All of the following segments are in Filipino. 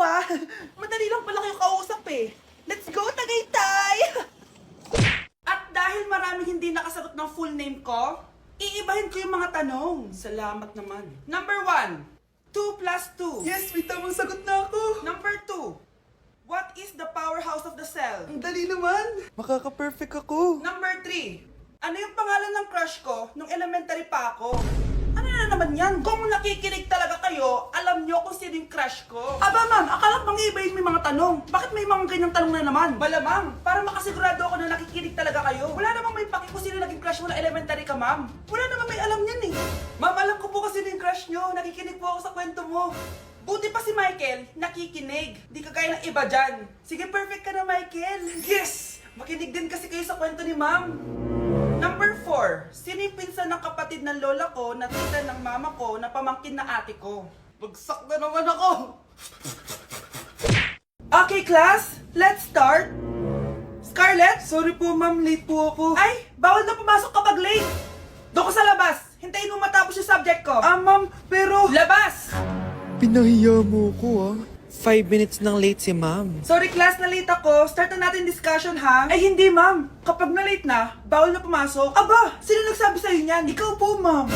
ah. Madali lang pala kayo kausap eh. Let's go, Tagaytay! At dahil maraming hindi nakasagot ng full name ko, iibahin ko yung mga tanong. Salamat naman. Number 1, 2 plus 2. Yes, may tamang sagot na ako. Number 2, what is the powerhouse of the cell? Ang dali naman. Makaka-perfect ako. Number 3, ano yung pangalan ng crush ko nung elementary pa ako? Ano na naman yan? Kung nakikinig talaga kayo, alam nyo kung sino yung crush ko. Aba ma'am, akala ko mang-iibahin may mga tanong. Bakit may mga ganyang tanong na naman? Malamang, para makasigurado ako na nakikinig talaga kayo. Wala namang may paki kung sino naging crush mo na elementary ka, ma'am. Wala namang may alam yan eh. Ma'am, alam ko po kasi sino yung crush nyo. Nakikinig po ako sa kwento mo. Buti pa si Michael, nakikinig. Di kagaya ng iba dyan. Sige, perfect ka na, Michael. Yes! Makinig din kasi kayo sa kwento ni ma'am. Number 4, sino yung pinsan ng kapatid ng lola ko na tita ng mama ko na pamangkin na ate ko? Bagsak na naman ako! Okay, class, let's start. Scarlett? Sorry po, ma'am. Late po ako. Ay, bawal na pumasok kapag late. Doon ko sa labas. Hintayin mo matapos yung subject ko. Ma'am, pero... Labas! Pinahiya mo ko, 5 minutes nang late si ma'am. Sorry class, na late ako. Start na natin discussion ha? Ay hindi ma'am. Kapag na late na, bawal na pumasok. Aba, sino nagsabi sa'yo niyan? Ikaw po ma'am.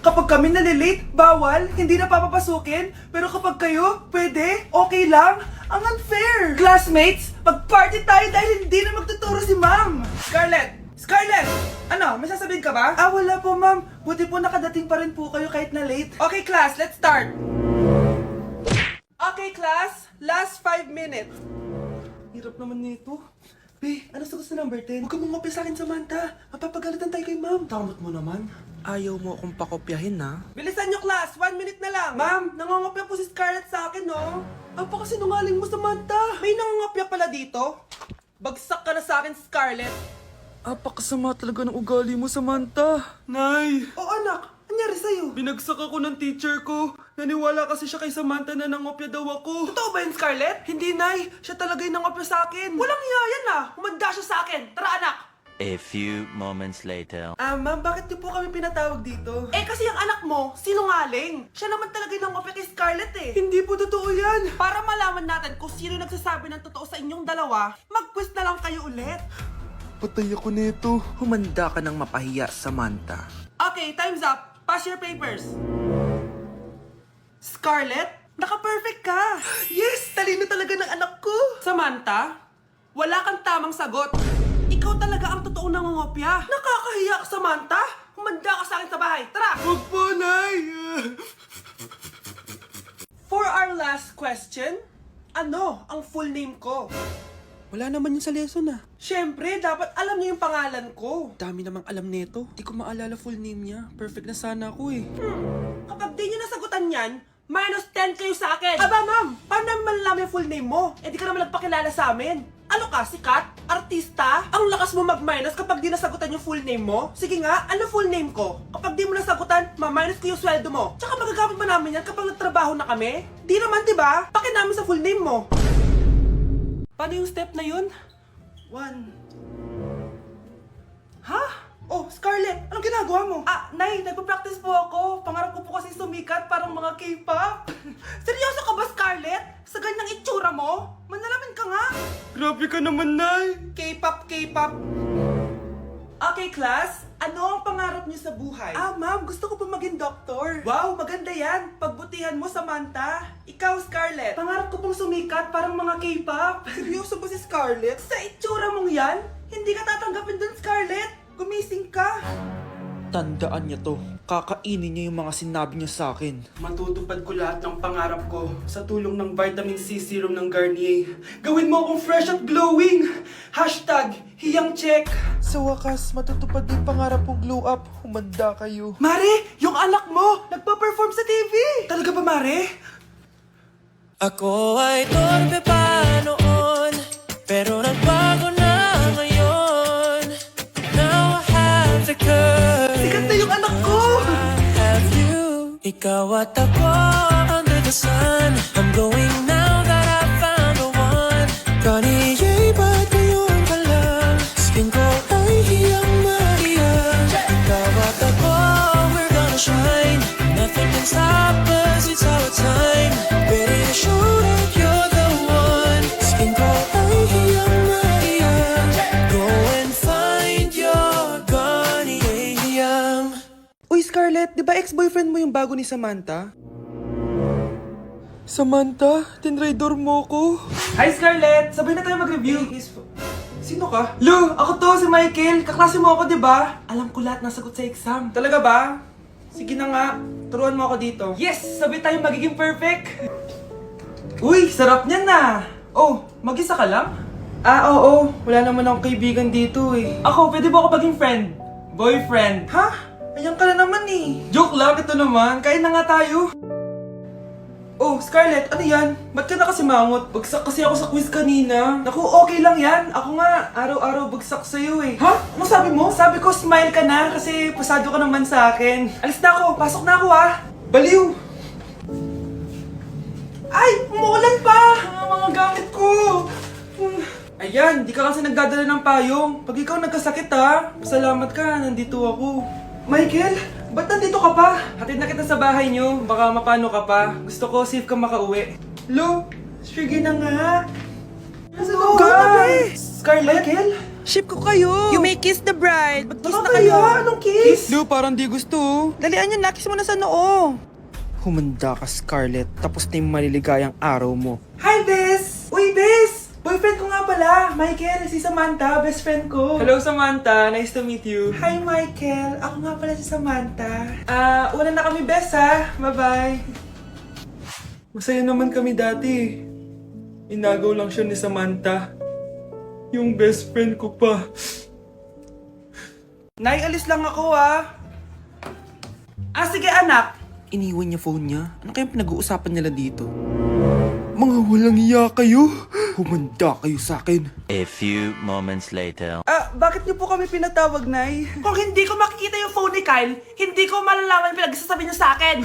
Kapag kami nalilate, bawal, hindi na papapasukin. Pero kapag kayo, pwede, okay lang. Ang unfair. Classmates, mag-party tayo dahil hindi na magtuturo si ma'am. Scarlett! Scarlett! Ano, may sasabihin ka ba? Wala po, ma'am. Buti po nakadating pa rin po kayo kahit na late. Okay class, let's start. Okay class, last 5 minutes. Hirap naman nito. Be, ano sagot sa number 10? Huwag ka mong sa akin, Samantha. Mapapagalitan tayo kay ma'am. Tamot mo naman. Ayaw mo akong pakopyahin, ha? Bilisan nyo class, 1 minute na lang. Ma'am, nangongopya po si Scarlett sa akin, no? Apakasinungaling mo, Samantha. May nangongopya pala dito? Bagsak ka na sa akin, Scarlett. Apakasama talaga ng ugali mo, Samantha. Nay! O anak, anyari sa'yo? Binagsak ako ng teacher ko. Naniwala kasi siya kay Samantha na nangopya daw ako. Totoo ba yun, Scarlett? Hindi, Nay. Siya talaga yung nangopya sa akin. Walang iya yan ah. Humanda siya sa akin. Tara anak. A few moments later. Ma'am, bakit niyo po kami pinatawag dito? Eh kasi yung anak mo, sinungaling. Siya naman talaga yung nangopya kay Scarlett eh. Hindi po totoo yan. Para malaman natin kung sino nagsasabi ng totoo sa inyong dalawa, mag-quiz na lang kayo ulit. Patay ako nito. Humanda ka ng mapahiya, Samantha. Okay, time's up. Pass your papers. Scarlett, naka-perfect ka. Yes! Talino talaga ng anak ko. Samantha, wala kang tamang sagot. Ikaw talaga ang totoong nangongopya. Nakakahiya ka, Samantha. Humanda ka sa akin sa bahay. Tara! Huwag po, Nay. For our last question, ano ang full name ko? Wala naman yun sa lesson, Siyempre, dapat alam niyo yung pangalan ko. Dami namang alam nito. Di ko maalala full name niya. Perfect na sana ako eh. Kapag di niyo nasagutan yan, minus 10 kayo sa akin. Aba ma'am, paano naman malalaman yung full name mo? Eh di ka naman nagpakilala sa amin. Ano ka, sikat? Artista? Ang lakas mo mag-minus kapag di nasagutan yung full name mo? Sige nga, ano full name ko? Kapag di mo nasagutan, ma-minus ko yung sweldo mo. Tsaka magagamit ba namin yan kapag nagtrabaho na kami? Di naman, diba? Paki namin sa full name mo. Paano yung step na yun? 1. Ha? Oh, Scarlett, anong ginagawa mo? Nay, nagpa-practice po ako. Pangarap ko po kasi sumikat parang mga K-pop. Seryoso ka ba, Scarlett? Sa ganyang itsura mo? Manalamin ka nga. Grabe ka naman, Nay. K-pop, K-pop. Okay, class. Ano ang pangarap niyo sa buhay? Ma'am, gusto ko po maging doktor. Wow, maganda yan. Pagbutihan mo, Samantha. Ikaw, Scarlett. Pangarap ko pong sumikat parang mga K-pop. Seryoso ba si Scarlett? Sa itsura mong yan, hindi ka tatanggapin dun, Scarlett. Gumising ka. Tandaan niya to. Kakainin niya yung mga sinabi niya sa akin. Matutupad ko lahat ng pangarap ko sa tulong ng vitamin C serum ng Garnier. Gawin mo akong fresh at glowing! #hiyangcheck. Sa wakas, matutupad din pangarap kong glow up. Humanda kayo. Mare, yung anak mo, nagpa-perform sa TV. Talaga ba, Mare? Ako ay torpe pa noon, pero nagbago na ngayon. Now I have the courage. Sikat na yung anak ko. I have you. Ikaw at ako under the sun. I'm going now that I found the one. Garnier, ba't ngayon pa lang? Skin ko ay hiyang-mahiyang. Ikaw at ako, we're gonna shine. Nothing can stop us, it's our time. Ready to show that you're the ba ex-boyfriend mo yung bago ni Samantha? Samantha, tinraidor mo ko. Hi Scarlett! Sabay na tayo mag-review. Sino ka? Lu, ako to, si Michael. Kaklase mo ako, di ba? Alam ko lahat ng sagot sa exam. Talaga ba? Sige na nga, turuan mo ako dito. Yes! Sabay tayo magiging perfect! Uy, sarap niyan na! Oh, mag-isa ka lang? Oo. Wala naman akong kaibigan dito eh. Ako, pwede ba ako maging friend? Boyfriend? Ha? Ayan ka na naman eh. Joke lang, ito naman. Kain na nga tayo. Oh, Scarlett, ano yan? Ba't ka na kasi mangot? Bagsak kasi ako sa quiz kanina. Naku, okay lang yan. Ako nga, araw-araw bagsak sa'yo eh. Ha? Ano sabi mo? Sabi ko, smile ka na kasi pasado ka naman sa akin. Alis na ako, pasok na ako ah. Baliw! Ay, umuulan pa! Mga gamit ko! Ayan, di ka kasi nagdadala ng payong. Pag ikaw nagkasakit ha, salamat ka, nandito ako. Michael, ba't nandito ka pa? Hatid na kita sa bahay niyo, baka mapano ka pa. Gusto ko safe ka makauwi. Lo, sige na nga. Go na, be! Scarlett? Michael? Ship ko kayo! You may kiss the bride. Mag-kiss na kayo! kayo. Anong kiss? Lo, parang di gusto. Dalian yun, nakis mo na sa noo. Humanda ka, Scarlett. Tapos na yung maliligayang araw mo. Hi, Bes! Uy, Bes! Boyfriend ko nga pala, Michael, si Samantha, best friend ko. Hello, Samantha. Nice to meet you. Hi, Michael. Ako nga pala si Samantha. Una na kami, Bes, ha? Bye-bye. Masaya naman kami dati. Inagaw lang siya ni Samantha. Yung best friend ko pa. Nay, alis lang ako, ha? Sige, anak. Iniwan niya phone niya. Ano kayang pinag-uusapan nila dito? Mga walang iya kayo. Humanda kayo sa akin. A few moments later. Bakit niyo po kami pinatawag, Nay? Kung hindi ko makikita yung phone ni Kyle, hindi ko malalaman pinagsasabi niyo sa akin.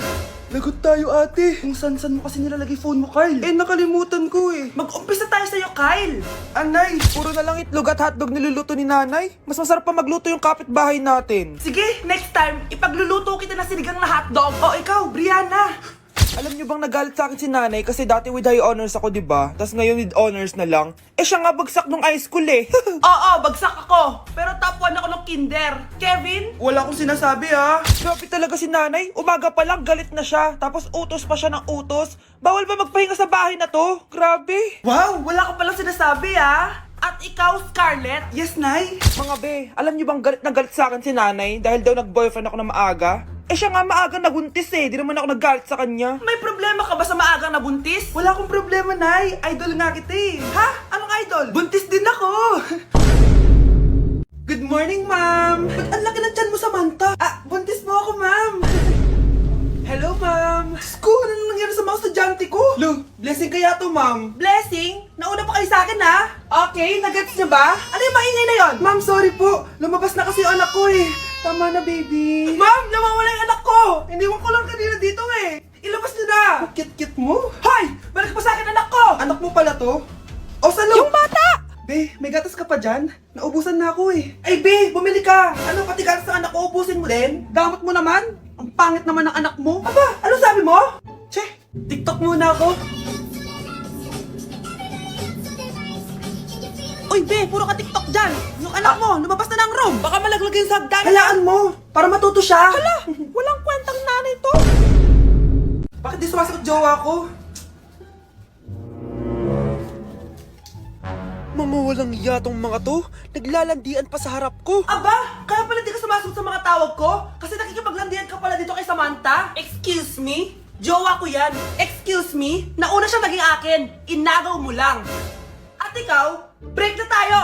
Lagot tayo, ate. Kung san-san mo kasi nilalagay phone mo, Kyle. Nakalimutan ko eh. Mag-umpisa tayo sa'yo, Kyle. Anay, puro na lang itlog at hotdog niluluto ni nanay. Mas masarap pa magluto yung kapitbahay natin. Sige, next time, ipagluluto kita ng sinigang na hotdog. O ikaw, Brianna. Alam niyo bang nagalit sa akin si nanay kasi dati with high honors ako, di ba? Tapos ngayon with honors na lang. Siya nga bagsak nung high school eh. Oo, bagsak ako. Pero top 1 ako ng kinder. Kevin? Wala akong sinasabi ha. Grabe talaga si nanay. Umaga pa lang galit na siya. Tapos utos pa siya ng utos. Bawal ba magpahinga sa bahay na to? Grabe. Wow, wala ka palang sinasabi ah. At ikaw, Scarlett? Yes, nay. Mga be, alam niyo bang galit na galit sa akin si nanay dahil daw nag-boyfriend ako na maaga? Siya nga maaga nabuntis eh. Di naman ako nagalit sa kanya. May problema ka ba sa maagang nabuntis? Wala akong problema, nay. Idol nga kita eh. Ha? Anong idol? Buntis din ako. Good morning, ma'am. Ba't ang laki ng tiyan mo, Samantha? Buntis mo ako, ma'am. Hello, ma'am. Sko, ano nangyari sa mga estudyante ko? Lo, blessing kaya to, ma'am. Blessing? Nauna pa kayo sa akin ha? Okay, nagets niyo ba? Ano yung maingay na yon? Ma'am, sorry po. Lumabas na kasi yung anak ko eh. Tama na, baby. Ma'am, nawawala yung anak ko! Iniwan ko lang kanina dito eh! Ilabas niyo na! Kit-kit mo? Hoy! Balik pa sa akin anak ko! Anak mo pala to? O, salo? Yung bata! Be, may gatas ka pa dyan? Naubusan na ako eh. Ay, be, bumili ka! Ano, pati gatas ng anak ko, ubusin mo din? Damot mo naman? Ang pangit naman ng anak mo. Aba, ano sabi mo? Che, TikTok muna ako. Uy, be, puro ka TikTok dyan! Yung anak mo, lumabas na ng room! Baka malaglag yung sa hagdan! Halaan mo, para matuto siya. Hala! Walang kwentang nanay to! Bakit di sumasagot jowa ko? Mga walang iya tong mga to. Naglalandian pa sa harap ko. Aba, kaya pala di ka sumasagot sa mga tawag ko? Kasi nakikipaglandian ka pala dito kay Samantha? Excuse me? Jowa ko yan. Excuse me? Nauna siya naging akin. Inagaw mo lang. At ikaw, break na tayo!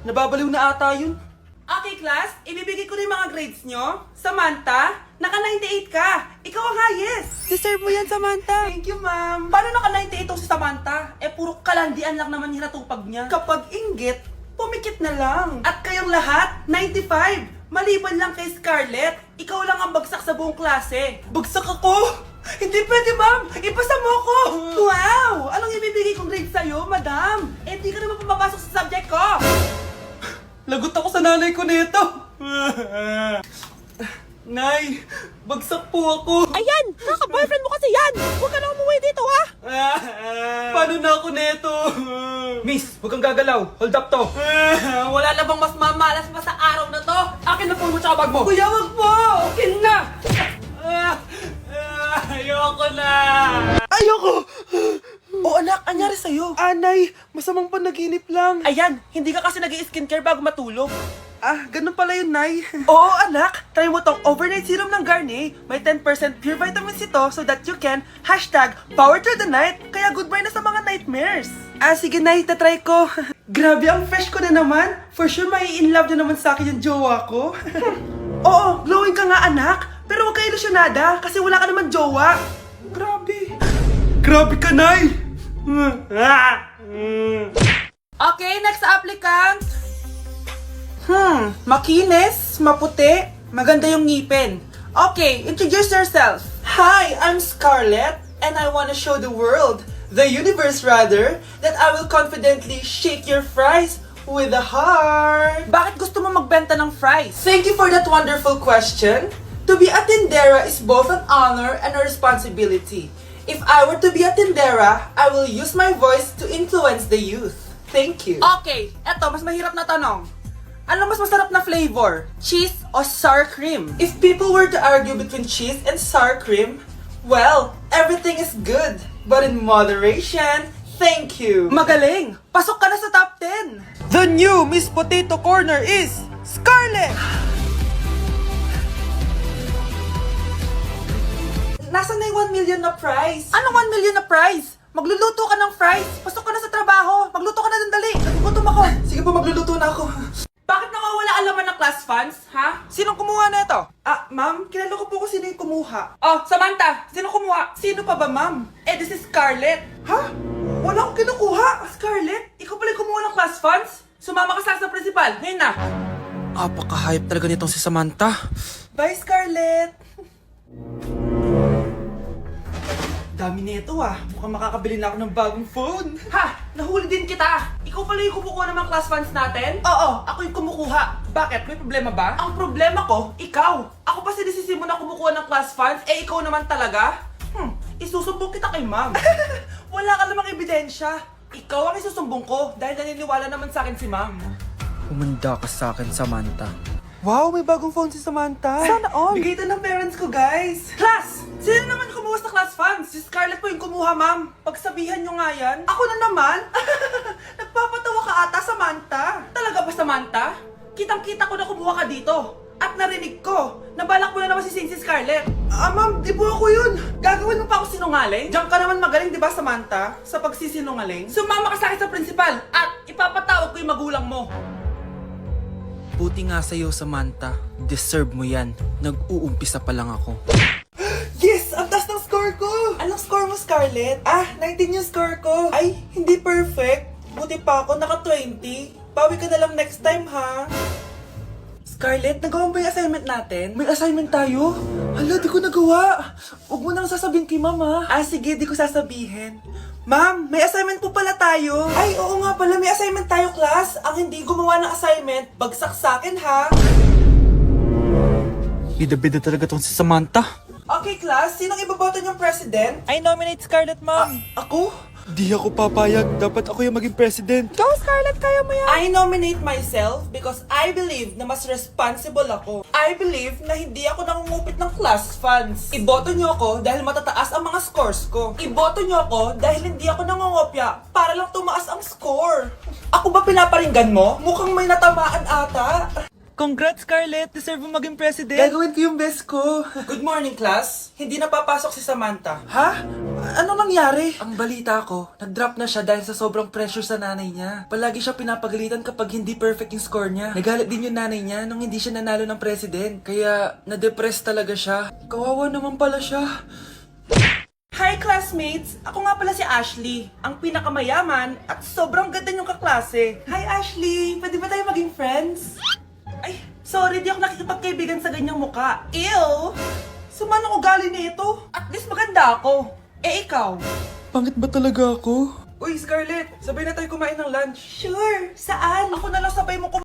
Nababaliw na ata yun. Okay, class, ibibigay ko na yung mga grades nyo. Samantha, naka-98 ka. Ikaw ang highest. Deserve mo yan, Samantha. Thank you, ma'am. Paano naka-98 si Samantha? Puro kalandian lang naman hinatupag niya. Kapag inggit, pumikit na lang. At kayong lahat, 95. Maliban lang kay Scarlett, ikaw lang ang bagsak sa buong klase. Bagsak ako? Hindi pwede, ma'am. Ipasa mo ako. Wow! Anong ibibigay kong grade sa'yo, madam? Di ka naman pumapasok sa subject ko. Lagot ako sa nanay ko nito. Nay, bagsak po ako. Ayan! Kaka-boyfriend mo kasi yan! Huwag ka na umuwi dito, ha? Paano na ako nito? Miss, huwag kang gagalaw. Hold up to. Wala na bang mas mamalas pa sa araw na to? Akin na po mo tsaka bag mo. Kuya, wag po. Akin na! Ayoko na! Ayoko! O anak, anyari sa'yo? Anay, masamang panaginip lang. Ayan, hindi ka kasi nag-i-skincare bago matulog. Ah, ganun pala yun, Nay. Oo, anak. Try mo tong overnight serum ng Garnier. May 10% pure vitamin C to so that you can #power through the night. Kaya goodbye na sa mga nightmares. Ah, sige, Nay, tatry ko. Grabe, ang fresh ko na naman. For sure, mai-in love na naman sa akin yung jowa ko. Oo, glowing ka nga, anak. Pero huwag ka ilusyonada kasi wala ka naman jowa. Grabe. Grabe ka, Nay. Okay, next applicant. Makinis, maputi, maganda yung ngipin. Okay, introduce yourself. Hi, I'm Scarlett, and I want to show the world, the universe rather, that I will confidently shake your fries with a heart. Bakit gusto mo magbenta ng fries? Thank you for that wonderful question. To be a tindera is both an honor and a responsibility. If I were to be a tindera, I will use my voice to influence the youth. Thank you. Okay, eto, mas mahirap na tanong. Ano mas masarap na flavor? Cheese o sour cream? If people were to argue between cheese and sour cream, well, everything is good, but in moderation. Thank you. Magaling! Pasok ka na sa top 10! The new Miss Potato Corner is Scarlett! Nasaan na yung 1 million na prize? Anong 1 million na prize? Magluluto ka ng fries. Pasok ka na sa trabaho. Magluto ka na dun, dali. Nagugutom ako. Sige po, magluluto na ako. Bakit nawawala alaman ng class funds, ha? Sinong kumuha na ito? Ah, ma'am, kilala ko po kung sino yung kumuha. Oh, Samantha, sino kumuha? Sino pa ba, ma'am? Eh, this is Scarlett. Ha? Wala akong kinukuha. Scarlett, ikaw pala yung kumuha ng class funds? Sumama ka sa principal. Ngayon na. Apaka-hype talaga nitong si Samantha. Bye, Scarlett. Dami nito ah. Mukhang makakabili na ako ng bagong phone. Ha! Nahuli din kita! Ikaw pala yung kumukuha ng mga class funds natin? Oo, ako yung kumukuha. Bakit? May problema ba? Ang problema ko, ikaw. Ako pa sinisisi mo na kumukuha ng class funds, eh ikaw naman talaga? Isusumbong kita kay ma'am. Wala ka namang ebidensya. Ikaw ang isusumbong ko dahil naniniwala naman sa akin si ma'am. Humanda ka sa akin, Samantha. Wow, may bagong phone si Samantha. Sana all. Bigay ito ng parents ko, guys. Class! Sino naman kumuha sa class funds? Si Scarlett po yung kumuha, ma'am. Pagsabihan nyo nga yan. Ako na naman? Nagpapatawa ka ata, Samantha. Talaga ba, Samantha? Kitang-kita ko na kumuha ka dito. At narinig ko, nabalak mo na naman si Scarlett. Ah, ma'am, di po ako yun. Gagawin mo pa ako sinungaling? Diyan ka naman magaling, di ba, Samantha? Sa pagsisinungaling? Sumama ka sa akin sa principal at ipapatawag ko yung magulang mo. Buti nga sa'yo, Samantha. Deserve mo yan. Nag-uumpisa pa lang ako. Yes! Ang taas ng score ko! Anong score mo, Scarlett? Ah, 19 yung score ko. Ay, hindi perfect. Buti pa ako, naka 20. Bawi ka na lang next time, ha? Scarlett, nagawa mo ba yung assignment natin? May assignment tayo? Hala, di ko nagawa. Huwag mo nang sasabihin kay mama. Ah, sige, di ko sasabihin. Ma'am, may assignment po pala tayo. Ay, oo nga pala, may assignment tayo, class. Ang hindi gumawa ng assignment, bagsak sa akin, ha? Bida-bida talaga tong si Samantha. Okay, class, sinong iboboto niyong president? I nominate Scarlett, ma'am. Ako? Di ako papayag. Dapat ako yung maging president. Go, Scarlett, kaya mo yan. I nominate myself because I believe na mas responsible ako. I believe na hindi ako nangungupit ng class funds. Iboto niyo ako dahil matataas ang mga scores ko. Iboto niyo ako dahil hindi ako nangungopya para lang tumaas ang score. Ako ba pinaparinggan mo? Mukhang may natamaan ata. Congrats, Scarlett. Deserve mo maging president. Gagawin ko yung best ko. Good morning, class. Hindi na papasok si Samantha. Ha? Ano nangyari? Ang balita ko, nag-drop na siya dahil sa sobrang pressure sa nanay niya. Palagi siya pinapagalitan kapag hindi perfect yung score niya. Nagalit din yung nanay niya nung hindi siya nanalo ng president. Kaya, na-depress talaga siya. Kawawa naman pala siya. Hi classmates! Ako nga pala si Ashley, ang pinakamayaman at sobrang ganda niyong kaklase. Hi Ashley! Pwede ba tayo maging friends? Ay, sorry, di ako nakikipagkaibigan sa ganyang muka. Ew! Sumanong ugali nito. At least maganda ako. Eh, ikaw? Pangit ba talaga ako? Uy, Scarlett, sabay na tayo kumain ng lunch. Sure! Saan? Ako na lang sabay mo kumain.